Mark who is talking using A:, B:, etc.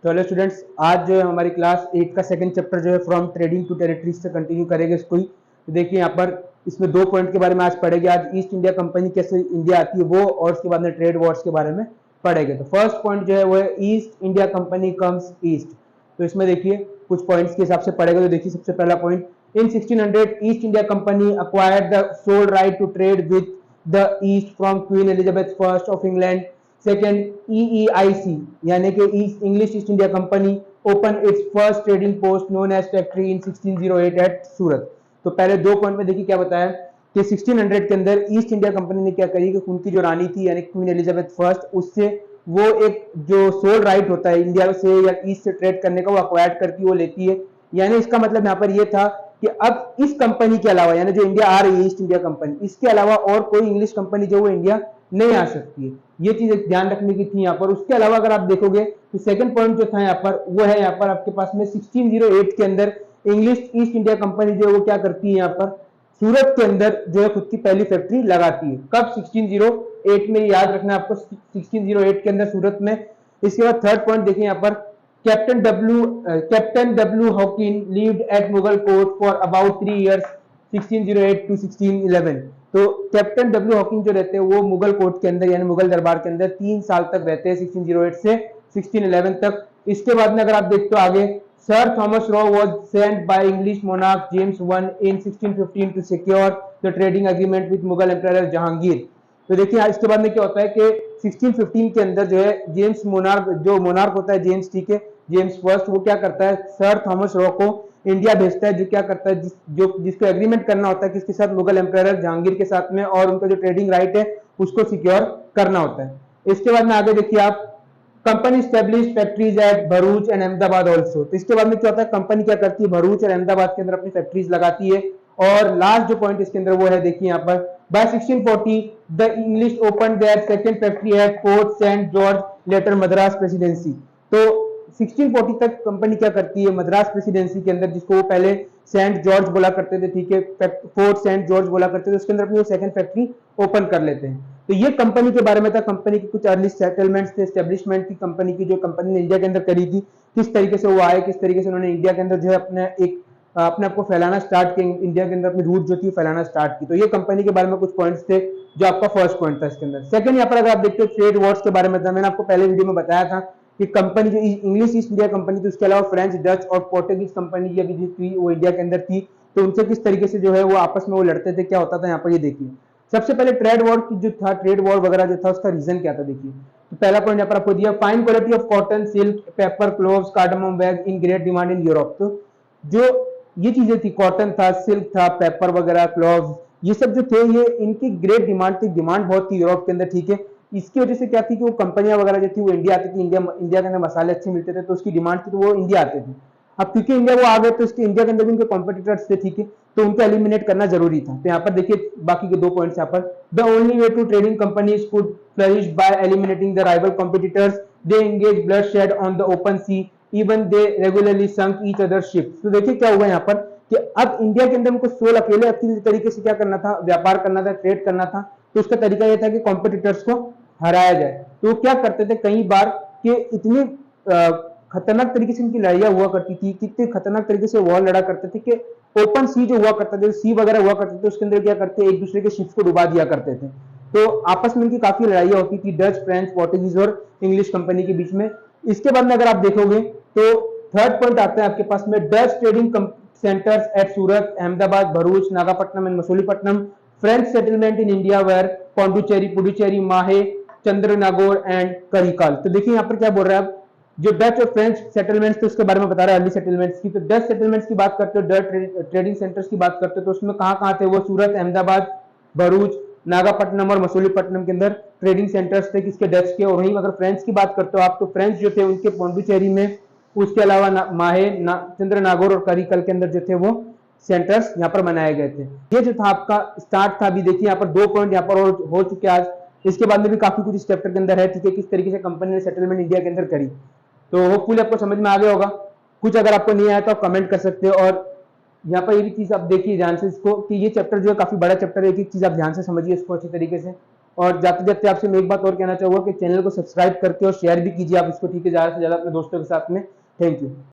A: तो hello students, आज जो है हमारी क्लास 8 का सेकंड चैप्टर जो है फ्रॉम ट्रेडिंग टू टेरिटरीज से कंटिन्यू करेंगे इसको ही। तो देखिए यहाँ पर इसमें दो पॉइंट के बारे में आज पढ़ेंगे। आज ईस्ट इंडिया कंपनी कैसे इंडिया आती है वो, और उसके बाद में ट्रेड वॉर्स के बारे में पढ़ेंगे। तो फर्स्ट पॉइंट जो है वो है east India company comes east. तो इसमें देखिए कुछ पॉइंट्स के हिसाब से पढ़ेगा। तो देखिए सबसे पहला point, in 1600 east India company acquired the sole right to trade with the east from Queen Elizabeth I of England. Second EEIC यानी कि English East India Company open its first trading post known as factory in 1608 at Surat. तो पहले दो point में देखिए क्या बताया कि 1600 के अंदर ईस्ट इंडिया कंपनी ने क्या करी कि उनकी जो रानी थी यानी क्वीन एलिजाबेथ फर्स्ट, उससे वो एक जो सोल राइट होता है इंडिया से या ईस्ट से ट्रेड करने का वो अक्वायर्ड करती है, वो लेती है। यानी इसका मतलब यहाँ पर ये था कि अब इस कंपनी के अलावा यानी जो इंडिया आ रही है ईस्ट इंडिया कंपनी, इसके अलावा और कोई इंग्लिश कंपनी जो वो इंडिया नहीं आ सकती है। ये चीज ध्यान रखने की थी यहाँ पर। उसके अलावा अगर आप देखोगे तो सेकंड पॉइंट जो था यहाँ पर वो है यहाँ पर आपके पास में 1608 के अंदर इंग्लिश ईस्ट इंडिया कंपनी जो है वो क्या करती है यहाँ पर सूरत के अंदर जो है खुद की पहली फैक्ट्री लगाती है। कब? 1608 में, याद रखना आपको, 1608 के अंदर सूरत में। इसके बाद थर्ड पॉइंट देखिए यहाँ पर, captain W Hawkin lived at Mughal court for about 3 years 1608 to 1611। तो कैप्टन डब्ल्यू हॉकिंग जो रहते हैं वो मुगल कोर्ट के अंदर यानी मुगल दरबार के अंदर 3 साल तक रहते हैं 1608 से 1611 तक। इसके बाद में अगर आप देखते हो आगे, sir Thomas Roe was sent by English monarch James one in 1615 to secure the trading agreement with Mughal emperor Jahangir. तो देखिए इसके बाद में क्या होता है कि 1615 के अंदर जो है जेम्स मोनार्क, जो मोनार्क होता है जेम्स, ठीक है, जेम्स फर्स्ट, वो क्या करता है सर थॉमस रॉ को इंडिया भेजता है, जो क्या करता है जिसको एग्रीमेंट करना होता है किसके साथ, मुगल एम्परर जहांगीर के साथ में, और उनका जो ट्रेडिंग राइट है उसको सिक्योर करना होता है। इसके बाद में आगे देखिए आप, company establish factories at Bharuch and Ahmedabad also. तो इसके बाद में क्या होता है, कंपनी क्या करती है भरूच और अहमदाबाद के अंदर अपनी फैक्ट्रीज लगाती है। और लास्ट जो पॉइंट इसके अंदर वो है देखिए यहाँ पर, by 1640 the English open their second factory at Fort Saint George later Madras presidency. तो 1640 तक कंपनी क्या करती है मद्रास प्रेसिडेंसी के अंदर, जिसको वो पहले सेंट जॉर्ज बोला करते थे, ठीक है, फोर्ट सेंट जॉर्ज बोला करते थे, उसके अंदर अपनी सेकंड फैक्ट्री ओपन कर लेते हैं। तो ये कंपनी के बारे में था, कंपनी की कुछ अर्ली सेटलमेंट्स थे, एस्टेब्लिशमेंट थी कंपनी की, जो कंपनी ने इंडिया के अंदर करी थी, किस तरीके से वो आए, किस तरीके से उन्होंने इंडिया के अंदर जो है अपने आप को फैलाना स्टार्ट किया, इंडिया के अंदर अपनी रूट जो थी फैलाना स्टार्ट की। तो ये कंपनी के बारे में कुछ पॉइंट्स थे जो आपका फर्स्ट पॉइंट था इसके अंदर। सेकंड यहाँ पर अगर आप देखते हो ट्रेड वॉर्स के बारे में था, मैंने आपको पहले वीडियो में बताया था कि कंपनी जो इंग्लिश ईस्ट इंडिया कंपनी थी उसके अलावा फ्रेंच, डच और पोर्टुगीज कंपनी ये भी थी वो इंडिया के अंदर थी। तो उनसे किस तरीके से जो है वो आपस में वो लड़ते थे, क्या होता था यहाँ पर ये देखिए। सबसे पहले ट्रेड वॉर जो था, ट्रेड वॉर वगैरह जो था उसका रीजन क्या था देखिए। तो पहला पॉइंट यहाँ पर आपको दिया, fine quality of cotton, silk, paper, cloves, cardamom wax in great demand in Europe. तो जो ये चीजें थी, कॉटन था, सिल्क था, पेपर वगैरह, क्लोव्स, ये सब जो थे ये इनकी ग्रेट डिमांड थी, डिमांड बहुत थी यूरोप के अंदर, ठीक है। इसकी वजह से क्या थी कि वो कंपनियां वगैरह जो थी वो इंडिया आती थी, इंडिया के अंदर मसाले अच्छे मिलते थे तो उसकी डिमांड थी, तो वो इंडिया आते थे। अब क्योंकि इंडिया वो आ गए तो इसके इंडिया के अंदर भी उनके कॉम्पिटिटर्स थे, ठीक है, तो उनको एलिमिनेट करना जरूरी था। तो यहाँ पर देखिए बाकी के दो पॉइंट्स यहाँ पर, the only way to trading companies could flourish by eliminating the rival competitors, they engage bloodshed on the open sea, even they regularly sunk each other ships. तो देखिए क्या हुआ यहाँ पर कि अब इंडिया के अंदर उनको सोल अकेले अपनी तरीके से क्या करना था, व्यापार करना था, ट्रेड करना था। तो उसका तरीका यह था कि कॉम्पिटिटर्स को हराया जाए। तो क्या करते थे कई बार कि इतनी खतरनाक तरीके से इनकी लड़ाइयां हुआ करती थी, कितने खतरनाक तरीके से वॉर लड़ा करते थे कि ओपन सी जो हुआ करता था, सी वगैरह हुआ करते थे, उसके अंदर क्या करते एक दूसरे के शिप्स को डुबा दिया करते थे। तो आपस में इनकी काफी लड़ाइयां होती थी डच, फ्रेंच, पोर्टुगीज और इंग्लिश कंपनी के बीच में। इसके बाद में अगर आप देखोगे तो थर्ड पॉइंट आता है आपके पास में, Dutch trading centers at Surat, Ahmedabad, Bharuch, Nagapattinam and Masulipatam, French settlement in India were Pondicherry, Puducherry, Mahe, Chandranagore and Karikal। तो देखिए यहाँ पर क्या बोल रहा है, जो डच और फ्रेंच सेटलमेंट्स थे उसके बारे में बता रहा है अर्ली सेटलमेंट्स की। तो डच सेटलमेंट्स की बात करते हो, डच ट्रेडिंग सेंटर्स की बात करते हो, तो उसमें कहाँ थे वो, सूरत, अहमदाबाद, भरूच, नागापट्टनम और मसूलीपट्टनम के अंदर ट्रेडिंग सेंटर्स थे किसके, डच के। और वहीं अगर फ्रेंच की बात करते हो आप, तो फ्रेंच जो थे उनके पौंडुचेरी में, उसके अलावा माहे, चंद्रनागौर और करिकल के अंदर जो थे वो सेंटर्स यहाँ पर बनाए गए थे। ये जो था आपका स्टार्ट था। अभी देखिए यहाँ पर दो पॉइंट यहाँ पर हो चुके आज। इसके बाद में भी काफी कुछ इस चैप्टर के अंदर है, ठीक है, किस तरीके से कंपनी ने सेटलमेंट इंडिया के अंदर करी। तो होपफुली आपको समझ में आ गया होगा। कुछ अगर आपको नहीं आया तो आप कमेंट कर सकते हो। और यहाँ पर ये भी चीज आप देखिए ध्यान से इसको, कि ये चैप्टर जो है काफी बड़ा चैप्टर है, एक एक चीज आप ध्यान से समझिए इसको अच्छी तरीके से। और जाते जाते आपसे मैं एक बात और कहना चाहूंगा कि चैनल को सब्सक्राइब करके और शेयर भी कीजिए आप इसको, ठीक है, ज्यादा से ज्यादा अपने दोस्तों के साथ में। Thank you.